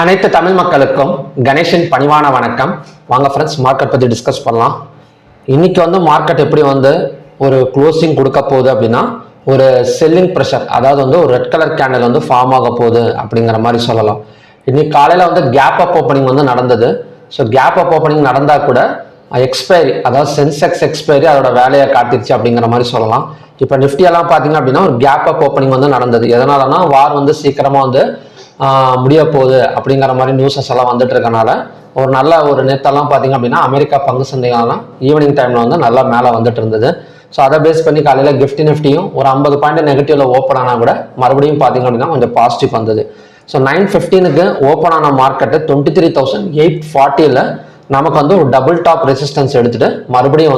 அனைத்து தமிழ் மக்களுக்கும் கணேஷின் பணிவான வணக்கம். வாங்க ஃப்ரெண்ட்ஸ், மார்க்கெட் பற்றி டிஸ்கஸ் பண்ணலாம். இன்னைக்கு மார்க்கெட் எப்படி ஒரு க்ளோசிங் கொடுக்க போகுது அப்படின்னா, ஒரு செல்லிங் ப்ரெஷர், அதாவது ஒரு ரெட் கலர் கேண்டில் ஃபார்ம் ஆக போகுது அப்படிங்கிற மாதிரி சொல்லலாம். இன்னைக்கு காலையில் கேப் அப் ஓப்பனிங் நடந்தது. ஸோ கேப் அப் ஓப்பனிங் நடந்தால் கூட எக்ஸ்பைரி, அதாவது சென்செக்ஸ் எக்ஸ்பைரி அதோட வேலையை காட்டிருச்சு அப்படிங்கிற மாதிரி சொல்லலாம். இப்போ நிஃப்டியெல்லாம் பார்த்தீங்க அப்படின்னா ஒரு கேப் அப் ஓப்பனிங் நடந்தது. எதனாலனா வார் சீக்கிரமாக முடிய போகுது அப்படிங்கிற மாதிரி நியூஸஸ் எல்லாம் வந்துட்டு இருக்கனால ஒரு நல்ல நேத்தெல்லாம் பார்த்தீங்க அப்படின்னா அமெரிக்கா பங்கு சந்தைகள்லாம் ஈவினிங் டைம்ல நல்லா மேலே வந்துட்டு இருந்தது. ஸோ அதை பேஸ் பண்ணி காலையில் நிஃப்டியும் ஒரு 50 பாயிண்ட் நெகட்டிவ்ல ஓப்பன் ஆனால் கூட மறுபடியும் பார்த்தீங்க அப்படின்னா கொஞ்சம் பாசிட்டிவ் வந்தது. ஸோ 9:15 ஓப்பன் ஆன மார்க்கெட்டு 23,840 நமக்கு ஒரு டபுள் டாப் ரெசிஸ்டன்ஸ் எடுத்துட்டு மறுபடியும்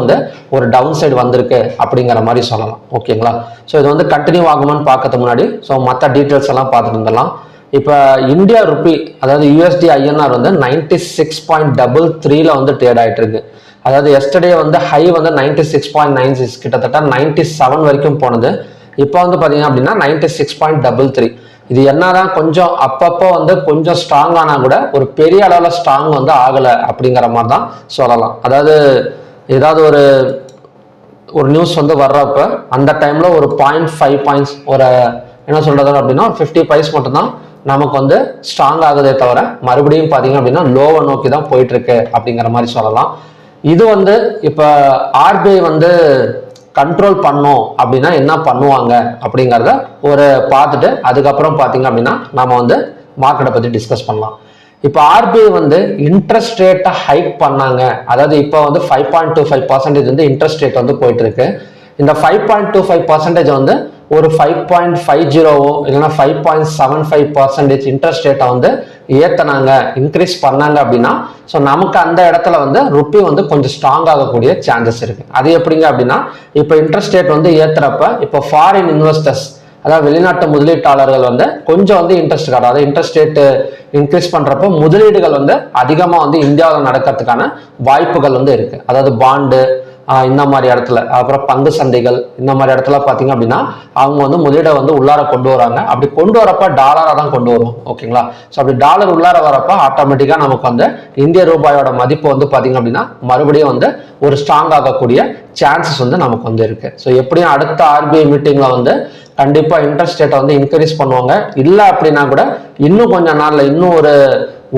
ஒரு டவுன் சைடு வந்திருக்கு அப்படிங்கிற மாதிரி சொல்லலாம். ஓகேங்களா? ஸோ இது கண்டினியூ ஆகுமான்னு பார்க்கறதுக்கு முன்னாடி மற்ற டீட்டெயில்ஸ் எல்லாம் பார்த்துட்டு இருந்தலாம். இப்போ இந்தியா ருப்பி, அதாவது யூஎஸ்டி ஐஎன்ஆர் 96.33 ட்ரேட் ஆகிட்டு இருக்கு. அதாவது எஸ்டர்டே ஹை 96.96, கிட்டத்தட்ட 97 வரைக்கும் போனது. இப்போ பார்த்தீங்க அப்படின்னா 96.33. இது என்னதான் கொஞ்சம் அப்பப்போ கொஞ்சம் ஸ்ட்ராங் ஆனால் கூட ஒரு பெரிய அளவில் ஸ்ட்ராங் ஆகலை அப்படிங்கிற மாதிரி தான் சொல்லலாம். அதாவது ஏதாவது ஒரு நியூஸ் வர்றப்ப அந்த டைம்ல ஒரு 0.5 பாயிண்ட்ஸ், ஒரு என்ன சொல்றது அப்படின்னா 50 பைஸ் மட்டும்தான் நமக்கு ஸ்ட்ராங் ஆகுதே தவிர மறுபடியும் பார்த்தீங்க அப்படின்னா லோவை நோக்கி தான் போயிட்டு இருக்கு அப்படிங்கிற மாதிரி சொல்லலாம். இது இப்போ ஆர்பிஐ கண்ட்ரோல் பண்ணும் அப்படின்னா என்ன பண்ணுவாங்க அப்படிங்கிறத பார்த்துட்டு அதுக்கப்புறம் பார்த்தீங்க அப்படின்னா நம்ம மார்க்கெட்டை பற்றி டிஸ்கஸ் பண்ணலாம். இப்போ ஆர்பிஐ இன்ட்ரெஸ்ட் ரேட்டை ஹைக் பண்ணாங்க. அதாவது இப்போ 5.25% இன்ட்ரெஸ்ட் ரேட் போயிட்டு இருக்கு. இந்த 5.25% ஒரு 5.50 இல்லைன்னா 5.75% இன்ட்ரெஸ்ட் ரேட்டை ஏத்தனாங்க, இன்க்ரீஸ் பண்ணாங்க அப்படின்னா ஸோ நமக்கு அந்த இடத்துல ருப்பி கொஞ்சம் ஸ்ட்ராங் ஆகக்கூடிய சான்சஸ் இருக்கு. அது எப்படிங்க அப்படின்னா, இப்போ இன்ட்ரெஸ்ட் ரேட் ஏத்துறப்ப இப்போ ஃபாரின் இன்வெஸ்டர்ஸ், அதாவது வெளிநாட்டு முதலீட்டாளர்கள் கொஞ்சம் இன்ட்ரெஸ்ட் கார்டு, அதாவது இன்ட்ரெஸ்ட் ரேட் இன்க்ரீஸ் பண்றப்ப முதலீடுகள் அதிகமாக இந்தியாவில் நடக்கிறதுக்கான வாய்ப்புகள் இருக்கு. அதாவது பாண்டு இந்த மாதிரி இடத்துல, அப்புறம் பங்கு சந்தைகள் இந்த மாதிரி இடத்துல பார்த்தீங்க அப்படின்னா அவங்க முதலீடை உள்ளார கொண்டு வராங்க. அப்படி கொண்டு வரப்ப டாலராக தான் கொண்டு வரும். ஓகேங்களா? ஸோ அப்படி டாலர் உள்ளார வரப்ப ஆட்டோமேட்டிக்காக நமக்கு இந்திய ரூபாயோட மதிப்பு பார்த்தீங்க அப்படின்னா மறுபடியும் ஒரு ஸ்ட்ராங் ஆகக்கூடிய சான்சஸ் நமக்கு இருக்கு. ஸோ எப்படியும் அடுத்த ஆர்பிஐ மீட்டிங்ல கண்டிப்பா இன்ட்ரெஸ்ட் ரேட்டை இன்க்ரீஸ் பண்ணுவாங்க. இல்லை அப்படின்னா கூட இன்னும் கொஞ்ச நாள்ல, இன்னும்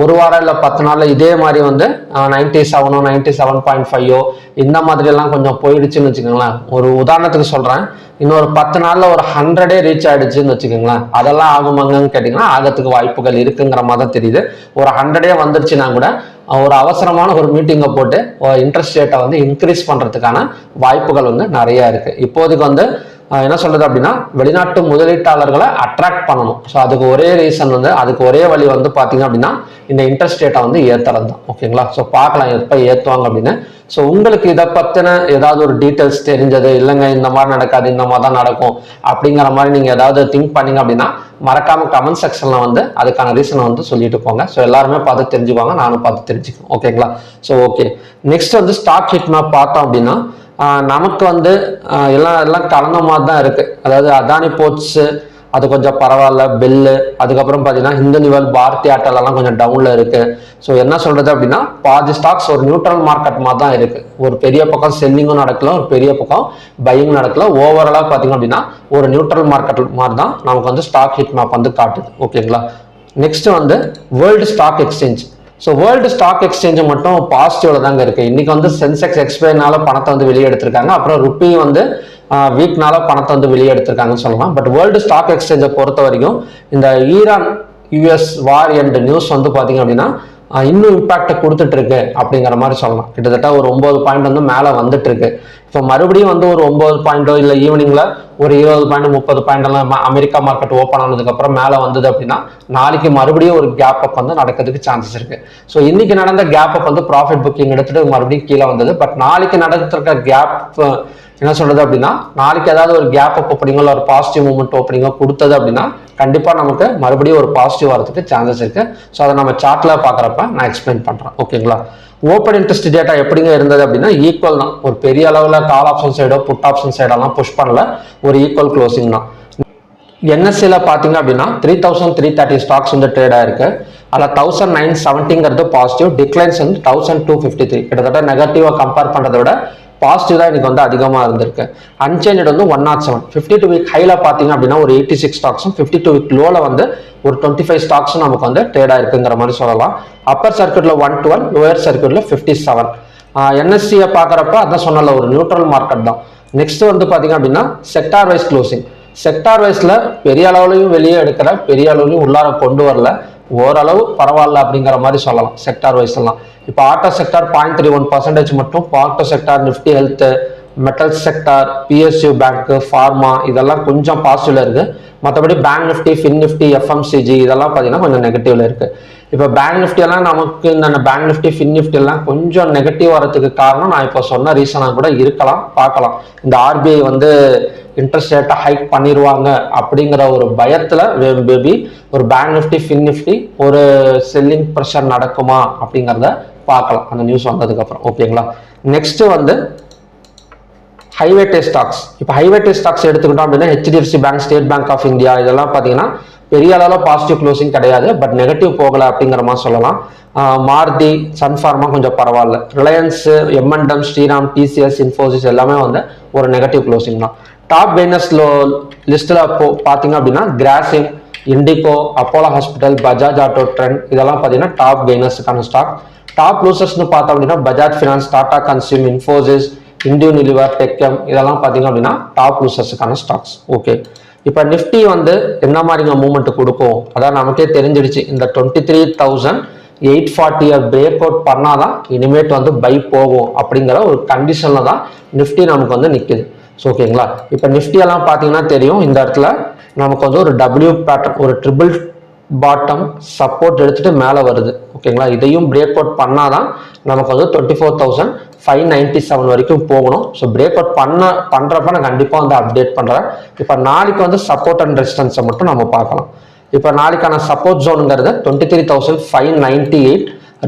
ஒரு வாரம் இல்லை 10 நாள்ல இதே மாதிரி 97 97.5 இந்த மாதிரி எல்லாம் கொஞ்சம் போயிடுச்சுன்னு வச்சுக்கோங்களேன். ஒரு உதாரணத்துக்கு சொல்றேன், இன்னொரு 10 நாள்ல ஒரு 100 ரீச் ஆயிடுச்சுன்னு வச்சுக்கோங்களேன். அதெல்லாம் ஆகுமாங்கன்னு கேட்டீங்கன்னா ஆகிறதுக்கு வாய்ப்புகள் இருக்குங்கிற மாதிரி தெரியுது. ஒரு 100 வந்துருச்சுன்னா கூட ஒரு அவசரமான ஒரு மீட்டிங்கை போட்டு இன்ட்ரெஸ்ட் ரேட்டை இன்க்ரீஸ் பண்றதுக்கான வாய்ப்புகள் நிறைய இருக்கு. இப்போதைக்கு என்ன சொல்றது அப்படின்னா, வெளிநாட்டு முதலீட்டாளர்களை அட்ராக்ட் பண்ணணும். ஸோ அதுக்கு ஒரே ரீசன் அதுக்கு ஒரே வழி பார்த்தீங்க அப்படின்னா இந்த இன்ட்ரெஸ்ட் ரேட்டை ஏத்துறது தான். ஓகேங்களா? ஸோ பார்க்கலாம் எப்போ ஏற்றுவாங்க அப்படின்னு. ஸோ உங்களுக்கு இதை பற்றின ஏதாவது ஒரு டீட்டெயில்ஸ் தெரிஞ்சது, இல்லைங்க இந்த மாதிரி நடக்காது, இந்த மாதிரி தான் நடக்கும் அப்படிங்கிற மாதிரி நீங்கள் ஏதாவது திங்க் பண்ணீங்க அப்படின்னா மறக்காம கமெண்ட் செக்ஷன்ல அதுக்கான ரீசனை சொல்லிட்டு போங்க. ஸோ எல்லாருமே பார்த்து தெரிஞ்சுக்குவாங்க, நானும் பார்த்து தெரிஞ்சுக்குவேன். ஓகேங்களா? So okay, next stock heat map பார்த்தோம் அப்படின்னா நமக்கு எல்லாம் கலந்த மாதிரி தான் இருக்கு. அதாவது அதானி போர்ட்ஸ் அது கொஞ்சம் பரவாயில்ல, பெல்லு, அதுக்கப்புறம் பார்த்தீங்கன்னா ஹிந்துநிவல், பாரதி ஏர்டெல் எல்லாம் கொஞ்சம் டவுன்ல இருக்கு. ஸோ என்ன சொல்றது அப்படின்னா பாதி ஸ்டாக்ஸ் ஒரு நியூட்ரல் மார்க்கெட் மாதிரி தான் இருக்கு. ஒரு பெரிய பக்கம் செல்லிங்கும் நடக்கல, ஒரு பெரிய பக்கம் பையிங் நடக்கல. ஓவராலா பார்த்தீங்க அப்படின்னா ஒரு நியூட்ரல் மார்க்கெட் மாதிரி தான் நமக்கு ஸ்டாக் ஹிட் மேப் காட்டுது. ஓகேங்களா? Next world stock exchange. So world stock exchange மட்டும் பாசிட்டிவ்ல தாங்க இருக்கு. இன்னைக்கு சென்செக்ஸ் எக்ஸ்பைர்னால பணத்தை வெளியே எடுத்திருக்காங்க. அப்புறம் ருப்பி வீக்னால பணத்தை வெளியே எடுத்திருக்காங்கன்னு சொல்லலாம். பட் வேர்ல்டு ஸ்டாக் எக்ஸ்சேஞ்சை பொறுத்த வரைக்கும் இந்த ஈரான் யுஎஸ் வார் என்ற நியூஸ் பார்த்தீங்க அப்படின்னா இன்னும் இம்பாக்ட் கொடுத்துட்டு இருக்கு அப்படிங்கிற மாதிரி சொல்லலாம். கிட்டத்தட்ட ஒரு 9 பாயிண்ட் மேலே வந்துட்டு இருக்கு. இப்போ மறுபடியும் ஒரு 9 பாயிண்டோ இல்லை ஈவினிங்ல ஒரு 20 பாயிண்ட் 30 பாயிண்ட் எல்லாம் அமெரிக்கா மார்க்கெட் ஓப்பன் ஆனதுக்கு அப்புறம் மேலே வந்தது அப்படின்னா நாளைக்கு மறுபடியும் ஒரு கேப் அப் நடக்கிறதுக்கு சான்சஸ் இருக்கு. ஸோ இன்னைக்கு நடந்த கேப் அப் ப்ராஃபிட் புக்கிங் எடுத்துட்டு மறுபடியும் கீழே வந்தது. பட் நாளைக்கு நடந்திருக்க கேப் என்ன சொல்றது அப்படின்னா, நாளைக்கு ஏதாவது ஒரு கேப் அப் ஓப்பனிங்கோ ஒரு பாசிட்டிவ் மூவ்மெண்ட் ஓப்பனிங்கோ கொடுத்தது அப்படின்னா கண்டிப்பா நமக்கு மறுபடியும் ஒரு பாசிட்டிவ் வரதுக்கு சான்சஸ் இருக்கு. ஸோ அதை நம்ம சார்ட்ல பாக்குறப்ப நான் எக்ஸ்பிளைன் பண்றேன். ஓகேங்களா? ஓப்பன் இன்ட்ரெஸ்ட் டேட்டா எப்படிங்க இருந்தது அப்படின்னா ஈக்குவல் தான். ஒரு பெரிய அளவில் கால் ஆப்ஷன் சைடோ புட் ஆப்ஷன் சைடெல்லாம் புஷ் பண்ணல, ஒரு ஈக்குவல் க்ளோசிங் தான். என்எஸ்சியில் பார்த்தீங்க அப்படின்னா 3330 ஸ்டாக்ஸ் ட்ரேட் ஆயிருக்கு. அதில் 1970 பாசிட்டிவ், டிக்ளைன்ஸ் வந்து 1253. கிட்டத்தட்ட நெகட்டிவாக கம்பேர் பண்ணுறதை விட பாசிட்டிவ் தான் இன்னைக்கு வந்து அதிகமாக இருந்திருக்கு. அன்சேஞ்சு வந்து 107. 52 வீக் ஹைல பார்த்தீங்க அப்படின்னா ஒரு 86 ஸ்டாக்ஸும் 52 வீக் லோவில் வந்து ஒரு 25 ஸ்டாக்ஸும் நமக்கு வந்து ட்ரேட் ஆயிருக்குங்கிற மாதிரி சொல்லலாம். அப்பர் சர்க்கியூட்ல 112, லோயர் சர்க்கியூட்ல 57. என்எஸ்சியை பார்க்குறப்ப அதான் சொன்னல ஒரு நியூட்ரல் மார்க்கெட் தான். நெக்ஸ்ட் வந்து பார்த்தீங்க அப்படின்னா செக்டார் வைஸ் க்ளோசிங். செக்டார் வைஸ்ல பெரிய அளவுலையும் வெளியே எடுக்கிற, பெரிய அளவுலையும் உள்ளார கொண்டு வரல, ஓரளவு பரவாயில்ல அப்படிங்கிற மாதிரி சொல்லலாம் செக்டார் வைஸ் எல்லாம். இப்போ ஆட்டோ செக்டார் 0.31% மட்டும், auto sector, Nifty health, metal sector, PSU bank, pharma இதெல்லாம் கொஞ்சம் பாசிட்டிவ்ல இருக்கு. மற்றபடி bank Nifty, fin Nifty, FMCG இதெல்லாம் பார்த்தீங்கன்னா கொஞ்சம் நெகட்டிவ்ல இருக்கு. இப்போ பேங்க் நிஃப்டி எல்லாம் நமக்கு இந்த பேங்க் நிஃப்டி, ஃபின் நிஃப்டி எல்லாம் கொஞ்சம் நெகட்டிவ் வரதுக்கு காரணம் நான் இப்போ சொன்ன ரீசனாக கூட இருக்கலாம், பார்க்கலாம். இந்த ஆர்பிஐ வந்து இன்ட்ரெஸ்ட் ரேட்டை ஹைக் பண்ணிடுவாங்க அப்படிங்கிற ஒரு பயத்தில் மேபி ஒரு பேங்க் நிஃப்டி, ஃபின் நிஃப்டி ஒரு செல்லிங் ப்ரெஷர் நடக்குமா அப்படிங்கிறத பார்க்கலாம் அந்த நியூஸ் வந்ததுக்கப்புறம். ஓகேங்களா. நெக்ஸ்ட் வந்து ஹைவேட்டே ஸ்டாக்ஸ். இப்போ ஹைவேட்டே ஸ்டாக்ஸ் எடுத்துக்கிட்டோம் அப்படின்னா HDFC bank, State Bank of India இதெல்லாம் பார்த்தீங்கன்னா பெரிய அளவில் பாசிட்டிவ் க்ளோசிங் கிடையாது, பட் நெகட்டிவ் போகலை அப்படிங்கிற மாதிரி சொல்லலாம். மாருதி, சன்ஃபார்மா கொஞ்சம் பரவாயில்ல. Reliance, M and M, Shriram, TCS, Infosys எல்லாமே வந்து ஒரு நெகட்டிவ் க்ளோசிங் தான். டாப் கெய்னர்ஸ் லிஸ்ட்டில் பார்த்தீங்க அப்படின்னா Grasim, IndiGo, Apollo hospital, Bajaj auto, Trent இதெல்லாம் பார்த்தீங்கன்னா டாப் கெய்னர்ஸுக்கான ஸ்டாக். டாப் லூசர்ஸ்னு பார்த்தோம் அப்படின்னா Bajaj finance, Tata consumer, Infosys, Indian யூனிவர், டெக்எம் இதெல்லாம் பார்த்தீங்க அப்படின்னா டாப் லூசர்ஸுக்கான ஸ்டாக்ஸ். ஓகே. இப்போ நிஃப்டி வந்து என்ன மாதிரிங்க மூவ்மெண்ட் கொடுக்கும் அதான் நமக்கே தெரிஞ்சிடுச்சு. இந்த 23,840 பிரேக் அவுட் பண்ணாதான் இனிமேட் வந்து பை போகும் அப்படிங்கிற ஒரு கண்டிஷன்ல தான் நிஃப்டி நமக்கு வந்து நிற்குது. ஸோ ஓகேங்களா. இப்போ நிஃப்டி எல்லாம் பார்த்தீங்கன்னா தெரியும், இந்த இடத்துல நமக்கு வந்து ஒரு டபிள்யூ பேட்டர்ன், ஒரு ட்ரிபிள் பாட்டம் சப்போர்ட் எடுத்துட்டு மேலே வருது. ஓகேங்களா. இதையும் பிரேக் அவுட் பண்ணாதான் நமக்கு வந்து 24,597 வரைக்கும் போகணும். ஸோ பிரேக் அவுட் பண்றப்ப நான் கண்டிப்பாக வந்து அப்டேட் பண்றேன். இப்போ நாளைக்கு வந்து சப்போர்ட் அண்ட் ரெசிஸ்டன்ஸை மட்டும் நம்ம பார்க்கலாம். இப்போ நாளைக்கான சப்போர்ட் ஜோனுங்கிறது 23,598,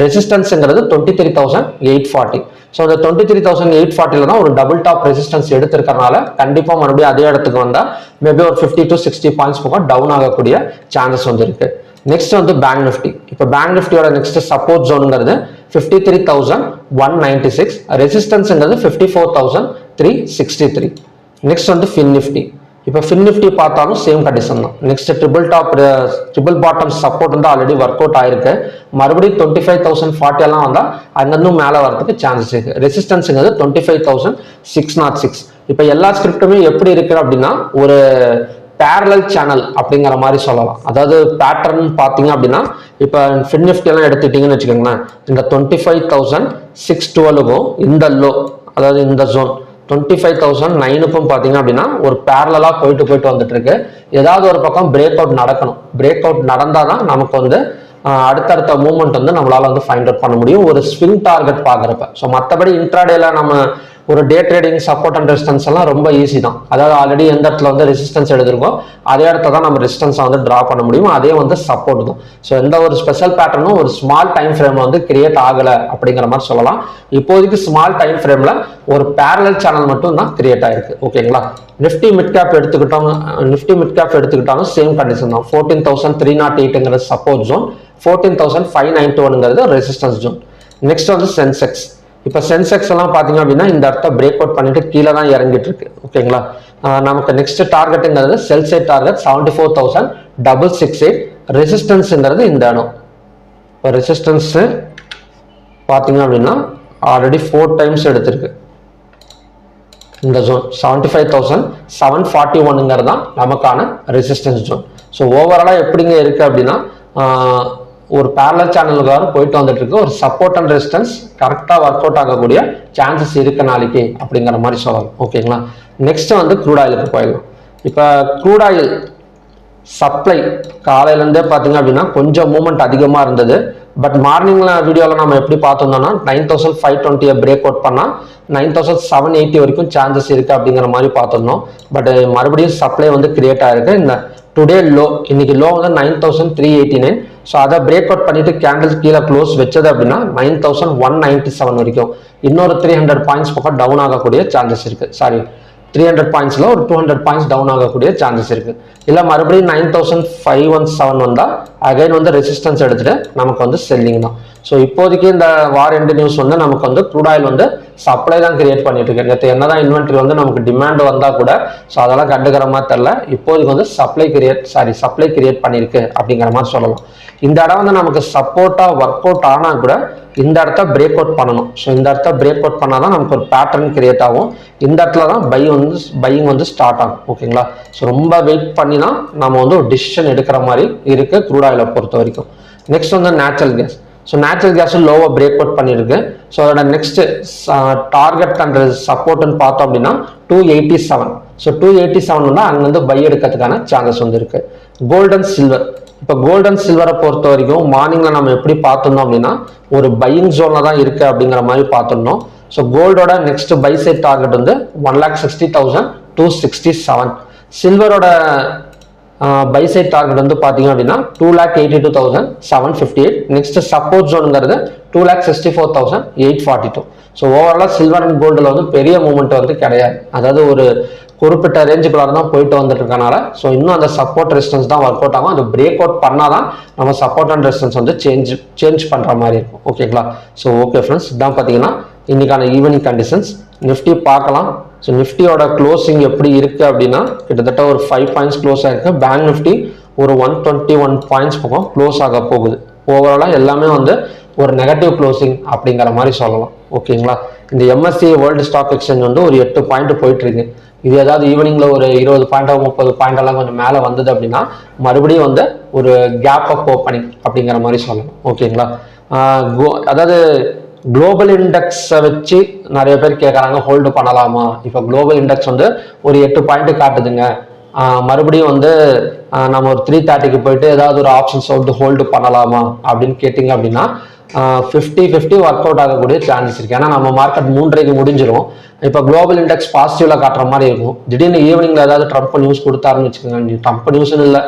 ரெசிஸ்டன்ஸ்ங்கிறது 23,840. ஸோ இந்த 23,840 தான் ஒரு டபுள் டாப் ரெசிஸ்டன்ஸ் எடுத்திருக்கிறனால கண்டிப்பாக மறுபடியும் அதே இடத்துக்கு வந்தால் மேபி ஒரு 50 to 60 பாயிண்ட்ஸ் போக டவுன் ஆகக்கூடிய சான்சஸ் வந்து இருக்கு. நெக்ஸ்ட் வந்து பேங்க் நிஃப்டி. இப்போ பேங்க் நிஃப்டியோட நெக்ஸ்ட் சப்போர்ட் ஜோனுங்கிறது 53,196, ரெசிஸ்டன்ஸ்ங்கிறது 54,363. நெக்ஸ்ட் வந்து ஃபின் நிஃப்டி. இப்போ ஃபின் நிஃப்டி பார்த்தாலும் சேம் கண்டிஷன் தான். நெக்ஸ்ட் ட்ரிபிள் பாட்டம் சப்போர்ட் வந்து ஆல்ரெடி ஒர்க் அவுட் ஆயிருக்கு. மறுபடியும் 25,040 எல்லாம் வந்தால் அங்கிருந்து மேலே வரதுக்கு சான்சஸ் இருக்கு. ரெசிஸ்டன்ஸுங்கிறது 25,606. இப்போ எல்லா ஸ்கிரிப்டுமே எப்படி இருக்கு அப்படின்னா ஒரு பேரலல் சேனல் அப்படிங்கிற மாதிரி சொல்லலாம். அதாவது பேட்டர்ன் பார்த்தீங்க அப்படின்னா இப்போ ஃபின் நிஃப்டி எல்லாம் எடுத்துட்டீங்கன்னு வச்சுக்கோங்களேன், இந்த 25,612க்கும் இந்த லோ, அதாவது இந்த ஜோன் 25,009க்கும் பார்த்தீங்க அப்படின்னா ஒரு பேரலா போயிட்டு வந்துட்டு இருக்கு. ஏதாவது ஒரு பக்கம் பிரேக் அவுட் நடக்கணும். பிரேக் அவுட் நடந்தாதான் நமக்கு வந்து அடுத்தடுத்த மூவ்மெண்ட் வந்து நம்மளால வந்து ஃபைண்ட் அவுட் பண்ண முடியும் ஒரு ஸ்விங் டார்கெட் பார்க்குறப்ப. ஸோ மற்றபடி இன்ட்ராடேல நம்ம ஒரு டே ட்ரேடிங் சப்போர்ட் அண்ட் ரெசிஸ்டன்ஸ் எல்லாம் ரொம்ப ஈஸி தான். அதாவது ஆல்ரெடி எந்த இடத்துல வந்து ரெசிஸ்டன்ஸ் எடுத்திருக்கோம் அதே இடத்துல தான் நம்ம ரெசிஸ்டன்ஸை வந்து டிரா பண்ண முடியும், அதே வந்து சப்போர்ட் தான். ஸோ எந்த ஒரு ஸ்பெஷல் பேட்டர்னும் ஒரு ஸ்மால் டைம் ஃப்ரேம்ல வந்து கிரியேட் ஆகலை அப்படிங்கிற மாதிரி சொல்லலாம். இப்போதைக்கு ஸ்மால் டைம் ஃப்ரேம்ல ஒரு பேரலல் சேனல் மட்டும் தான் கிரியேட் ஆயிருக்கு. ஓகேங்களா. நிஃப்டி மிட் கேப் எடுத்துக்கிட்டாலும் சேம் கண்டிஷன் தான். 14,308 support zone, 14,591 resistance zone. Next வந்து சென்செக்ஸ். இப்போ சென்செக்ஸ் எல்லாம் பார்த்தீங்க அப்படின்னா இந்த இடத்த பிரேக் அவுட் பண்ணிட்டு கீழே தான் இறங்கிட்டு இருக்கு. ஓகேங்களா. நமக்கு நெக்ஸ்ட் டார்கெட்டுங்கிறது செல் சைட் டார்கெட் 74,668, ரெசிஸ்டன்ஸுங்கிறது இந்த இடம். இப்போ ரெசிஸ்டன்ஸ் பார்த்தீங்க அப்படின்னா ஆல்ரெடி 4 டைம்ஸ் எடுத்திருக்கு. இந்த ஜோன் 75,741 தான் நமக்கான ரெசிஸ்டன்ஸ் ஜோன். ஸோ ஓவராலாக எப்படிங்க இருக்கு அப்படின்னா ஒரு பேரலல் சேனலுக்காக போயிட்டு வந்துட்டு இருக்கு. ஒரு சப்போர்ட் அண்ட் ரெசிஸ்டன்ஸ் கரெக்டாக ஒர்க் அவுட் ஆகக்கூடிய சான்சஸ் இருக்கு நாளைக்கு அப்படிங்கிற மாதிரி சொல்லலாம். ஓகேங்களா. நெக்ஸ்ட் வந்து க்ரூட் ஆயிலுக்கு போயிடலாம். இப்போ க்ரூட் ஆயில் சப்ளை காலையிலேருந்தே பார்த்தீங்க அப்படின்னா கொஞ்சம் மூவ்மெண்ட் அதிகமாக இருந்தது. பட் மார்னிங்ல வீடியோவில் நம்ம எப்படி பார்த்துருந்தோம்னா 9,520 பிரேக் அவுட் பண்ணால் 9,780 வரைக்கும் சான்சஸ் இருக்கு அப்படிங்கிற மாதிரி பார்த்துருந்தோம். பட் மறுபடியும் சப்ளை வந்து கிரியேட் ஆயிருக்கு. இந்த டுடே லோ, இன்னைக்கு லோ வந்து 9,389. ஸோ அதை பிரேக் அவுட் பண்ணிட்டு கேண்டில் கீழே க்ளோஸ் வச்சது அப்படின்னா 9,197 வரைக்கும் இன்னொரு 300 பாயிண்ட்ஸ் பக்கம் டவுன் ஆகக்கூடிய சான்சஸ் இருக்கு. சாரி 300 பாயிண்ட்ஸ்ல ஒரு 200 பாயிண்ட்ஸ் டவுன் ஆகக்கூடிய சான்சஸ் இருக்கு. இல்ல மறுபடியும் 9517 வந்தா அகைன் வந்து ரெசிஸ்டன்ஸ் எடுத்துட்டு நமக்கு வந்து செல்லிங் தான். ஸோ இப்போதைக்கு இந்த வார் எண்ட் நியூஸ் வந்து நமக்கு வந்து க்ரூட் ஆயில் வந்து சப்ளை தான் கிரியேட் பண்ணிட்டு இருக்கு. நேற்று என்னதான் இன்வென்ட்ரி வந்து நமக்கு டிமாண்ட் வந்தா கூட ஸோ அதெல்லாம் கண்டுக்கிற மாதிரி தெரியல. இப்போதைக்கு வந்து சப்ளை கிரியேட் பண்ணிருக்கு அப்படிங்கிற மாதிரி சொல்லலாம். இந்த இடம் வந்து நமக்கு சப்போர்ட்டா ஒர்க் அவுட் ஆனா கூட இந்த இடத்த பிரேக் அவுட் பண்ணணும். ஸோ இந்த இடத்த பிரேக் அவுட் பண்ணாதான் நமக்கு ஒரு பேட்டர்ன் கிரியேட் ஆகும். இந்த இடத்துல தான் பையிங் வந்து ஸ்டார்ட் ஆகும். ஓகேங்களா? ஸோ ரொம்ப வெயிட் பண்ணி தான் நம்ம வந்து ஒரு டிசிஷன் எடுக்கிற மாதிரி இருக்கு க்ரூட் ஆயிலை பொறுத்த வரைக்கும். நெக்ஸ்ட் வந்து நேச்சுரல் கேஸ். ஸோ நேச்சுரல் கேஸும் லோவாக பிரேக் அவுட் பண்ணியிருக்கு. ஸோ அதோட நெக்ஸ்ட் டார்கெட் அண்ட் சப்போர்ட்னு பார்த்தோம் அப்படின்னா 287. ஸோ 287 வந்து அங்கேருந்து பை எடுக்கிறதுக்கான சான்சஸ் வந்து இருக்கு. Gold and silver. இப்போ கோல்ட் அண்ட் சில்வரை பொறுத்த வரைக்கும் மார்னிங்ல நம்ம எப்படி பார்த்துருந்தோம் அப்படின்னா ஒரு பையிங் ஜோன்ல தான் இருக்கு அப்படிங்கிற மாதிரி பார்த்துருந்தோம். ஸோ கோல்டோட நெக்ஸ்ட் பை சைட் டார்கெட் வந்து 1,60,267. சில்வரோட பை சைட் டார்கெட் வந்து பார்த்தீங்க அப்படின்னா 2,82,758. நெக்ஸ்ட் சப்போர்ட் ஜோனுங்கிறது 2,64,842. ஸோ ஓவராலாக சில்வர் அண்ட் கோல்டில் வந்து பெரிய மூவ்மெண்ட் வந்து கிடையாது. அதாவது ஒரு குறிப்பிட்ட ரேஞ்சுக்குள்ளார தான் போயிட்டு வந்துட்டு இருக்கனால ஸோ இன்னும் அந்த சப்போர்ட் ரெசிஸ்டன்ஸ் தான் ஒர்க் அவுட் ஆகும். அது பிரேக் அவுட் பண்ணாதான் நம்ம சப்போர்ட் அண்ட் ரெசிஸ்டன்ஸ் வந்து சேஞ்ச் பண்ணுற மாதிரி இருக்கும். ஓகேங்களா? ஸோ ஓகே ஃப்ரெண்ட்ஸ், இதான் பார்த்தீங்கன்னா இன்னைக்கான ஈவினிங் கண்டிஷன்ஸ். நிஃப்டி பார்க்கலாம். ஸோ நிஃப்டியோட க்ளோசிங் எப்படி இருக்கு அப்படின்னா கிட்டத்தட்ட ஒரு 5 பாயிண்ட்ஸ் க்ளோஸ் ஆயிருக்கு. பேங்க் நிஃப்டி ஒரு 121 பாயிண்ட்ஸ் பக்கம் க்ளோஸ் ஆக போகுது. ஓவராலாக எல்லாமே வந்து ஒரு நெகட்டிவ் க்ளோசிங் அப்படிங்கிற மாதிரி சொல்லலாம். ஓகேங்களா? இந்த எம்எஸ்சி வேர்ல்டு ஸ்டாக் எக்ஸ்சேஞ்ச் வந்து ஒரு 8 பாயிண்ட் போயிட்டு இருக்கு. இது ஏதாவது ஈவினிங்ல ஒரு 20 பாயிண்ட் 30 பாயிண்ட் எல்லாம் கொஞ்சம் மேலே வந்தது அப்படின்னா மறுபடியும் வந்து ஒரு கேப் அப் ஓப்பனிங் அப்படிங்கிற மாதிரி சொல்லலாம். ஓகேங்களா? அதாவது குளோபல் இண்டெக்ஸை வச்சு நிறைய பேர் கேட்குறாங்க ஹோல்டு பண்ணலாமா? இப்போ குளோபல் இண்டெக்ஸ் வந்து ஒரு 8 பாயிண்ட் காட்டுதுங்க. மறுபடியும் வந்து நம்ம ஒரு 330க்கு போயிட்டு ஏதாவது ஒரு ஆப்ஷன்ஸ் வந்து ஹோல்டு பண்ணலாமா அப்படின்னு கேட்டிங்க அப்படின்னா 50-50 ஒர்க் அவுட் ஆகக்கூடிய சான்சஸ் இருக்கு. ஏன்னா நம்ம மார்க்கெட் 3:30க்கு முடிஞ்சிடும். இப்போ குளோபல் இண்டெக்ஸ் பாசிட்டிவ்ல காட்டுற மாதிரி இருக்கும். திடீர்னு ஈவினிங்ல ஏதாவது ட்ரம்ப் நியூஸ் கொடுத்தாருன்னு வச்சுக்கோங்க. ட்ரம்ப் நியூஸ்னு இல்லை,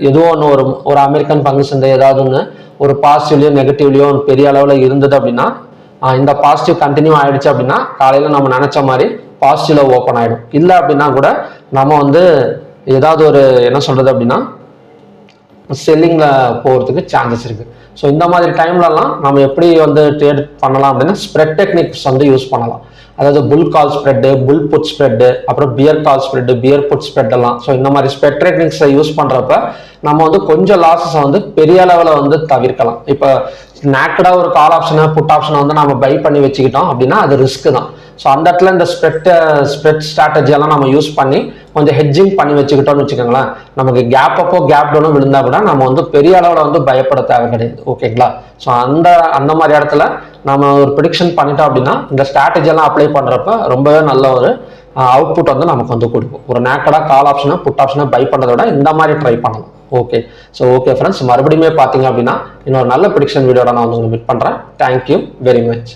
ஏதோ ஒன்று ஒரு அமெரிக்கன் பங்கு சந்தை ஏதாவது ஒன்று ஒரு பாசிட்டிவ்லயோ நெகட்டிவ்லயோ பெரிய அளவில் இருந்தது அப்படின்னா இந்த பாசிட்டிவ் கண்டினியூ ஆயிடுச்சு அப்படின்னா காலையில் நம்ம நினைச்ச மாதிரி பாசிட்டிவ்ல ஓப்பன் ஆயிடும். இல்லை அப்படின்னா கூட நம்ம வந்து ஏதாவது ஒரு என்ன சொல்றது அப்படின்னா செல்லிங்ல போகிறதுக்கு சான்சஸ் இருக்கு. ஸோ இந்த மாதிரி டைம்லலாம் நம்ம எப்படி வந்து ட்ரேட் பண்ணலாம் அப்படின்னா ஸ்ப்ரெட் டெக்னிக்ஸ் வந்து யூஸ் பண்ணலாம். அதாவது புல் கால் ஸ்ப்ரெட்டு, புல் புட் ஸ்ப்ரெட்டு, அப்புறம் பியர் கால் ஸ்ப்ரெட்டு, பியர் புட் ஸ்ப்ரெட் எல்லாம். ஸோ இந்த மாதிரி ஸ்ப்ரெட் டெக்னிக்ஸை யூஸ் பண்ணுறப்ப நம்ம வந்து கொஞ்சம் லாஸஸை வந்து பெரிய அளவில் வந்து தவிர்க்கலாம். இப்போ நேக்கடாக ஒரு கால் ஆப்ஷனை புட் ஆப்ஷனை வந்து நம்ம பை பண்ணி வச்சுக்கிட்டோம் அப்படின்னா அது ரிஸ்க் தான். ஸோ அந்த இடத்துல இந்த ஸ்ப்ரெட் ஸ்ட்ராட்டஜியெல்லாம் நம்ம யூஸ் பண்ணி கொஞ்சம் ஹெட்ஜிங் பண்ணி வச்சுக்கிட்டோம்னு வச்சுக்கோங்களேன், நமக்கு கேப் அப்போ கேப் டவுனும் விழுந்தா கூட நம்ம வந்து பெரிய அளவில் வந்து பயப்பட தேவை கிடையாது. ஓகேங்களா? ஸோ அந்த மாதிரி இடத்துல நம்ம ஒரு ப்ரிடிக்ஷன் பண்ணிட்டோம் அப்படின்னா இந்த ஸ்ட்ராட்டஜியெல்லாம் அப்ளை பண்ணுறப்ப ரொம்பவே நல்ல ஒரு அவுட்புட் வந்து நமக்கு வந்து கொடுக்கும். ஒரு நேக்கடாக கால் ஆப்ஷனை புட் ஆப்ஷனை பை பண்ணுறத விட இந்த மாதிரி ட்ரை பண்ணலாம். ஓகே. ஸோ ஓகே ஃப்ரெண்ட்ஸ், மறுபடியுமே பார்த்தீங்க அப்படின்னா இன்னொரு நல்ல ப்ரிடிக்ஷன் வீடியோட நான் வந்து மீட் பண்ணுறேன். Thank you very much.